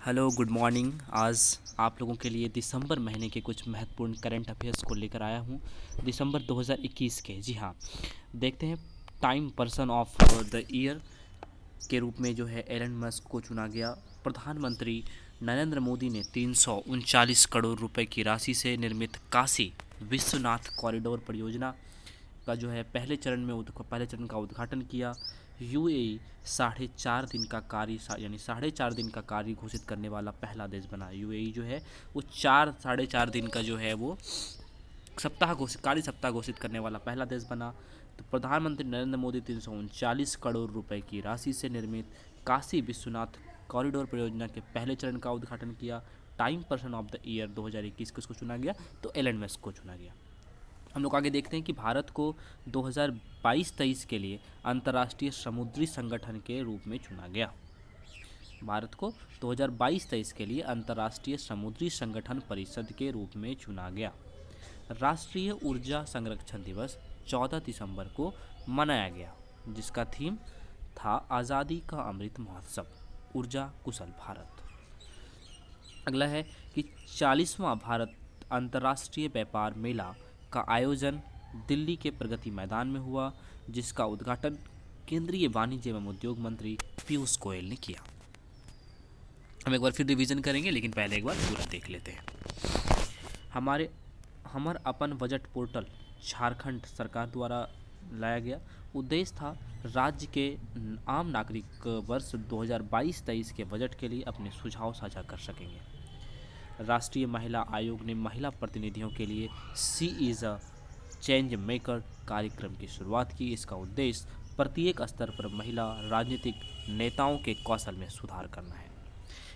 Hello good morning. आज आप लोगों के लिए दिसंबर महीने के कुछ महत्वपूर्ण करंट अफेयर्स को लेकर आया हूँ। दिसंबर 2021 के, जी हाँ, देखते हैं। Time person of the year के रूप में जो है एलन मस्क को चुना गया। प्रधानमंत्री नरेंद्र मोदी ने 339 करोड़ रुपए की राशि से निर्मित काशी विश्वनाथ कॉरिडोर परियोजना का जो है पहले चरण का उद्घाटन किया। यूएई साढ़े चार दिन का कार्य घोषित करने वाला पहला देश बना। यूएई जो है वो साढ़े चार दिन का जो है वो कार्य सप्ताह घोषित करने वाला पहला देश बना। तो प्रधानमंत्री नरेंद्र मोदी 339 करोड़ रुपए की राशि से निर्मित काशी विश्वनाथ कॉरिडोर परियोजना के पहले चरण का उद्घाटन किया। Time person of the year 2021 किसको चुना गया? तो एलन मस्क को चुना गया। हम लोग आगे देखते हैं कि भारत को 2022-23 के लिए अंतर्राष्ट्रीय समुद्री संगठन के रूप में चुना गया। भारत को 2022-23 के लिए अंतर्राष्ट्रीय समुद्री संगठन परिषद के रूप में चुना गया। राष्ट्रीय ऊर्जा संरक्षण दिवस 14 दिसंबर को मनाया गया, जिसका थीम था आज़ादी का अमृत महोत्सव, ऊर्जा कुशल भारत। अगला है कि 40वां भारत अंतर्राष्ट्रीय व्यापार मेला का आयोजन दिल्ली के प्रगति मैदान में हुआ, जिसका उद्घाटन केंद्रीय वाणिज्य एवं उद्योग मंत्री पीयूष गोयल ने किया। हम एक बार फिर रिवीजन करेंगे, लेकिन पहले एक बार पूरा देख लेते हैं। हमर अपन बजट पोर्टल झारखंड सरकार द्वारा लाया गया। उद्देश्य था राज्य के आम नागरिक वर्ष 2022-23 के बजट के लिए अपने सुझाव साझा कर सकेंगे। राष्ट्रीय महिला आयोग ने महिला प्रतिनिधियों के लिए सी इज़ अ चेंज मेकर कार्यक्रम की शुरुआत की। इसका उद्देश्य प्रत्येक स्तर पर महिला राजनीतिक नेताओं के कौशल में सुधार करना है।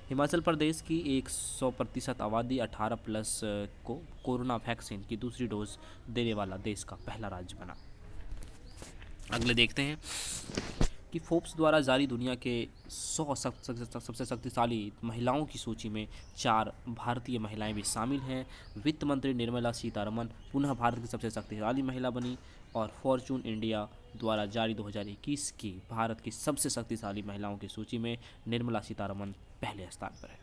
हिमाचल प्रदेश की 100% आबादी 18+ को कोरोना वैक्सीन की दूसरी डोज देने वाला देश का पहला राज्य बना। अगले देखते हैं कि फोर्ब्स द्वारा जारी दुनिया के 100 सबसे शक्तिशाली महिलाओं की सूची में 4 भारतीय महिलाएं भी शामिल हैं। वित्त मंत्री निर्मला सीतारमण पुनः भारत की सबसे शक्तिशाली महिला बनी, और फॉर्चून इंडिया द्वारा जारी 2021 की भारत की सबसे शक्तिशाली महिलाओं की सूची में निर्मला सीतारमण पहले स्थान पर है।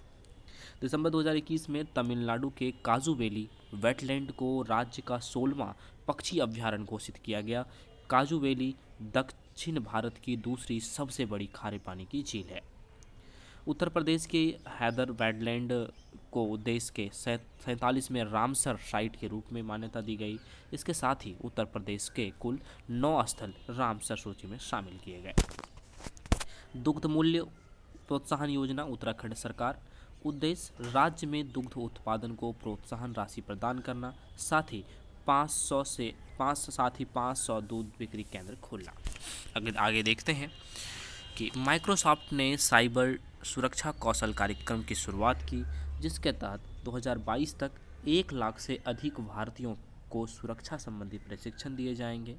दिसंबर 2021 में तमिलनाडु के काजूवेली वेटलैंड को राज्य का 16वां पक्षी अभ्यारण्य घोषित किया गया। काजूवेली दक्षिण भारत की दूसरी सबसे बड़ी खारे पानी की झील है। उत्तर प्रदेश के हैदर वेटलैंड को देश के 47वें रामसर साइट के रूप में मान्यता दी गई। इसके साथ ही उत्तर प्रदेश के कुल 9 स्थल रामसर सूची में शामिल किए गए। दुग्ध मूल्य प्रोत्साहन योजना उत्तराखंड सरकार। उद्देश्य राज्य में दुग्ध उत्पादन को प्रोत्साहन राशि प्रदान करना, साथ ही 500 दूध बिक्री केंद्र खोलना। आगे देखते हैं कि माइक्रोसॉफ्ट ने साइबर सुरक्षा कौशल कार्यक्रम की शुरुआत की, जिसके तहत 2022 तक 1 लाख से अधिक भारतीयों को सुरक्षा संबंधी प्रशिक्षण दिए जाएंगे।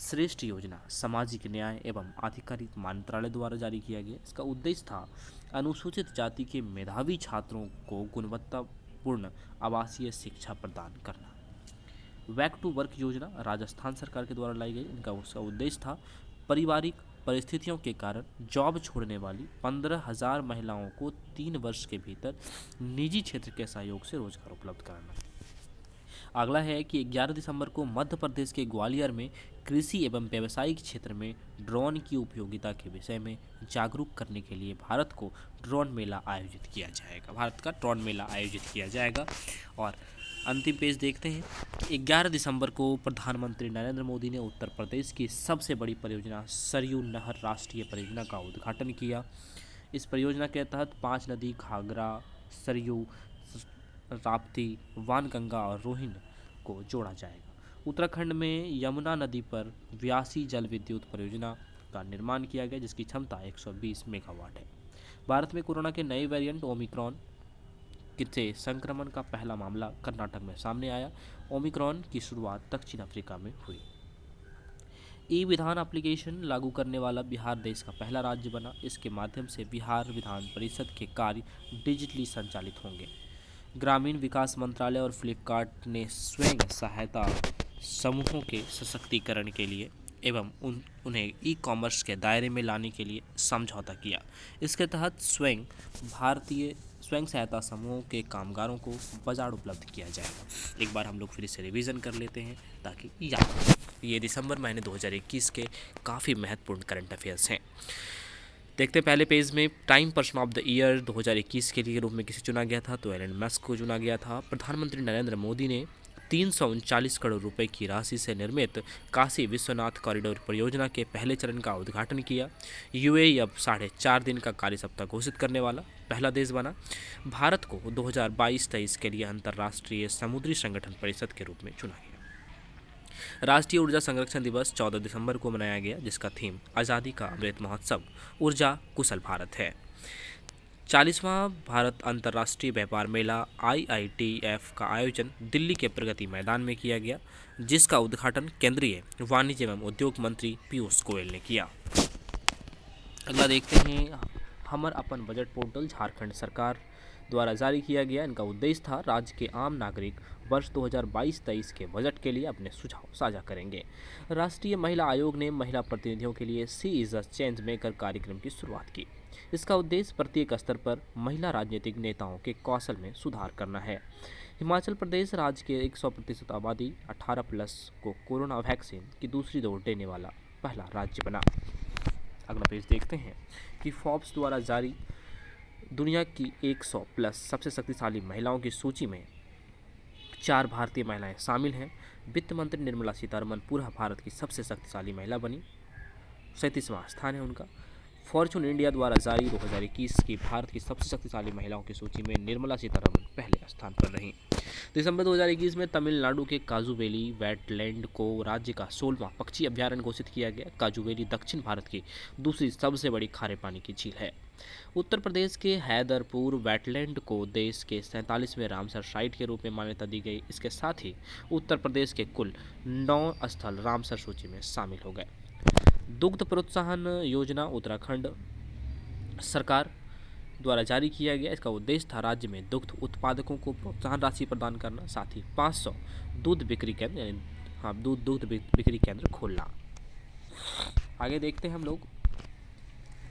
श्रेष्ठ योजना सामाजिक न्याय एवं आधिकारिक मंत्रालय द्वारा जारी किया गया। इसका उद्देश्य था अनुसूचित जाति के मेधावी छात्रों को गुणवत्तापूर्ण आवासीय शिक्षा प्रदान करना। बैक टू वर्क योजना राजस्थान सरकार के द्वारा लाई गई। उसका उद्देश्य था पारिवारिक परिस्थितियों के कारण जॉब छोड़ने वाली 15,000 महिलाओं को 3 वर्ष के भीतर निजी क्षेत्र के सहयोग से रोजगार उपलब्ध कराना। अगला है कि 11 दिसंबर को मध्य प्रदेश के ग्वालियर में कृषि एवं व्यावसायिक क्षेत्र में ड्रोन की उपयोगिता के विषय में जागरूक करने के लिए भारत का ड्रोन मेला आयोजित किया जाएगा। और अंतिम पेज देखते हैं। 11 दिसंबर को प्रधानमंत्री नरेंद्र मोदी ने उत्तर प्रदेश की सबसे बड़ी परियोजना सरयू नहर राष्ट्रीय परियोजना का उद्घाटन किया। इस परियोजना के तहत 5 नदी घाघरा, सरयू, राप्ती, वानगंगा और रोहिन को जोड़ा जाएगा। उत्तराखंड में यमुना नदी पर व्यासी जल विद्युत परियोजना का निर्माण किया गया, जिसकी क्षमता 120 मेगावाट है। भारत में कोरोना के नए वेरिएंट ओमिक्रॉन से संक्रमण का पहला मामला कर्नाटक में सामने आया। ओमिक्रॉन की शुरुआत दक्षिण अफ्रीका में हुई। ई विधान एप्लीकेशन लागू करने वाला बिहार देश का पहला राज्य बना। इसके माध्यम से बिहार विधान परिषद के कार्य डिजिटली संचालित होंगे। ग्रामीण विकास मंत्रालय और फ्लिपकार्ट ने स्वयं सहायता समूहों के सशक्तिकरण के लिए एवं उन्हें ई कॉमर्स के दायरे में लाने के लिए समझौता किया। इसके तहत भारतीय स्वयं सहायता समूहों के कामगारों को बाजार उपलब्ध किया जाएगा। एक बार हम लोग फिर से रिवीजन कर लेते हैं ताकि याद रहे। ये दिसंबर महीने 2021 के काफ़ी महत्वपूर्ण करंट अफेयर्स हैं। देखते हैं पहले पेज में, time person of the year 2021 के लिए रूप में किसे चुना गया था, तो एलन मस्क को चुना गया था। प्रधानमंत्री नरेंद्र मोदी ने 339 करोड़ रुपए की राशि से निर्मित काशी विश्वनाथ कॉरिडोर परियोजना के पहले चरण का उद्घाटन किया। यूएई अब 4.5 दिन का कार्य सप्ताह घोषित करने वाला पहला देश बना। भारत को 2022-23 के लिए अंतर्राष्ट्रीय समुद्री संगठन परिषद के रूप में चुना गया। राष्ट्रीय ऊर्जा संरक्षण दिवस 14 दिसंबर को मनाया गया, जिसका थीम आज़ादी का अमृत महोत्सव ऊर्जा कुशल भारत है। 40वां भारत अंतर्राष्ट्रीय व्यापार मेला IITF का आयोजन दिल्ली के प्रगति मैदान में किया गया, जिसका उद्घाटन केंद्रीय वाणिज्य एवं उद्योग मंत्री पीयूष गोयल ने किया। अगला देखते हैं, हमर अपन बजट पोर्टल झारखंड सरकार द्वारा जारी किया गया। इनका उद्देश्य था राज्य के आम नागरिक वर्ष 2022-23 के बजट के लिए अपने सुझाव साझा करेंगे। राष्ट्रीय महिला आयोग ने महिला प्रतिनिधियों के लिए सी इज अ चेंज मेकर कार्यक्रम की शुरुआत की। इसका उद्देश्य प्रत्येक स्तर पर महिला राजनीतिक नेताओं के कौशल में सुधार करना है। हिमाचल प्रदेश राज्य के 100% आबादी 18+ को कोरोना वैक्सीन की दूसरी डोज देने वाला पहला राज्य बना। अगला पेज देखते हैं कि फोर्ब्स द्वारा जारी दुनिया की 100+ सबसे शक्तिशाली महिलाओं की सूची में 4 भारतीय महिलाएं शामिल हैं। वित्त मंत्री निर्मला सीतारमण पूरा भारत की सबसे शक्तिशाली महिला बनी, 37वां स्थान है उनका। फॉर्चून इंडिया द्वारा जारी 2021 की भारत की सबसे शक्तिशाली महिलाओं की सूची में निर्मला सीतारमण पहले स्थान पर रहीं। दिसंबर 2021 में तमिलनाडु के काजूवेली वेटलैंड को राज्य का 16वां पक्षी अभ्यारण्य घोषित किया गया। काजूवेली दक्षिण भारत की दूसरी सबसे बड़ी खारे पानी की झील है। उत्तर प्रदेश के हैदरपुर वेटलैंड को देश के 47वें रामसर साइट के रूप में मान्यता दी गई। इसके साथ ही उत्तर प्रदेश के कुल 9 स्थल रामसर सूची में शामिल हो गए। दुग्ध प्रोत्साहन योजना उत्तराखंड सरकार द्वारा जारी किया गया। इसका उद्देश्य था राज्य में दुग्ध उत्पादकों को प्रोत्साहन राशि प्रदान करना, साथ ही 500 दूध बिक्री केंद्र खोलना। आगे देखते हैं हम लोग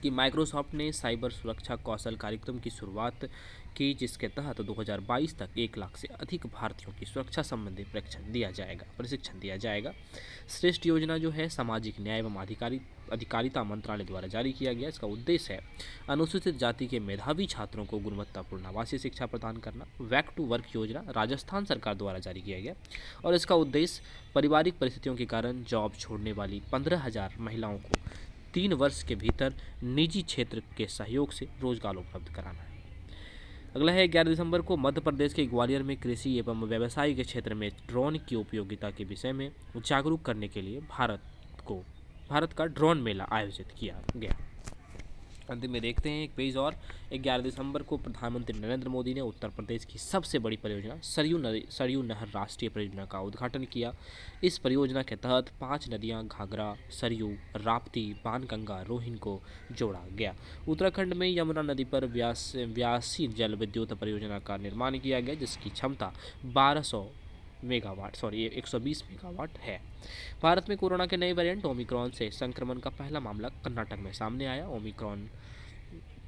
कि माइक्रोसॉफ्ट ने साइबर सुरक्षा कौशल कार्यक्रम की शुरुआत की, जिसके तहत 2022 तक 1 लाख से अधिक भारतीयों की सुरक्षा संबंधी प्रशिक्षण दिया जाएगा। श्रेष्ठ योजना जो है सामाजिक न्याय एवं अधिकारिता मंत्रालय द्वारा जारी किया गया। इसका उद्देश्य है अनुसूचित जाति के मेधावी छात्रों को गुणवत्तापूर्ण आवासीय शिक्षा प्रदान करना। वैक टू वर्क योजना राजस्थान सरकार द्वारा जारी किया गया और इसका उद्देश्य पारिवारिक परिस्थितियों के कारण जॉब छोड़ने वाली 15,000 महिलाओं को 3 वर्ष के भीतर निजी क्षेत्र के सहयोग से रोजगार उपलब्ध कराना है। अगला है 11 दिसंबर को मध्य प्रदेश के ग्वालियर में कृषि एवं व्यवसाय के क्षेत्र में ड्रोन की उपयोगिता के विषय में जागरूक करने के लिए भारत का ड्रोन मेला आयोजित किया गया। अंतिम में देखते हैं एक पेज और, 11 दिसंबर को प्रधानमंत्री नरेंद्र मोदी ने उत्तर प्रदेश की सबसे बड़ी परियोजना सरयू नहर राष्ट्रीय परियोजना का उद्घाटन किया। इस परियोजना के तहत 5 नदियां घाघरा, सरयू, राप्ती, बाणगंगा, रोहिन को जोड़ा गया। उत्तराखंड में यमुना नदी पर व्यासी जल विद्युत परियोजना का निर्माण किया गया, जिसकी क्षमता 120 मेगावाट है। भारत में कोरोना के नए वेरिएंट ओमिक्रॉन से संक्रमण का पहला मामला कर्नाटक में सामने आया। ओमिक्रॉन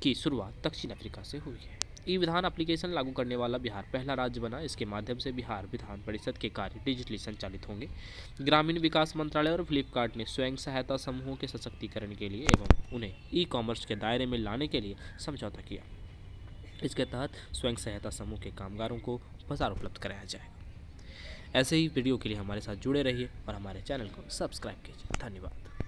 की शुरुआत दक्षिण अफ्रीका से हुई है। ई विधान एप्लीकेशन लागू करने वाला बिहार पहला राज्य बना। इसके माध्यम से बिहार विधान परिषद के कार्य डिजिटली संचालित होंगे। ग्रामीण विकास मंत्रालय और फ्लिपकार्ट ने स्वयं सहायता समूहों के सशक्तिकरण के लिए एवं उन्हें ई कॉमर्स के दायरे में लाने के लिए समझौता किया। इसके तहत स्वयं सहायता समूह के कामगारों को बाजार उपलब्ध कराया जाएगा। ऐसे ही वीडियो के लिए हमारे साथ जुड़े रहिए और हमारे चैनल को सब्सक्राइब कीजिए। धन्यवाद।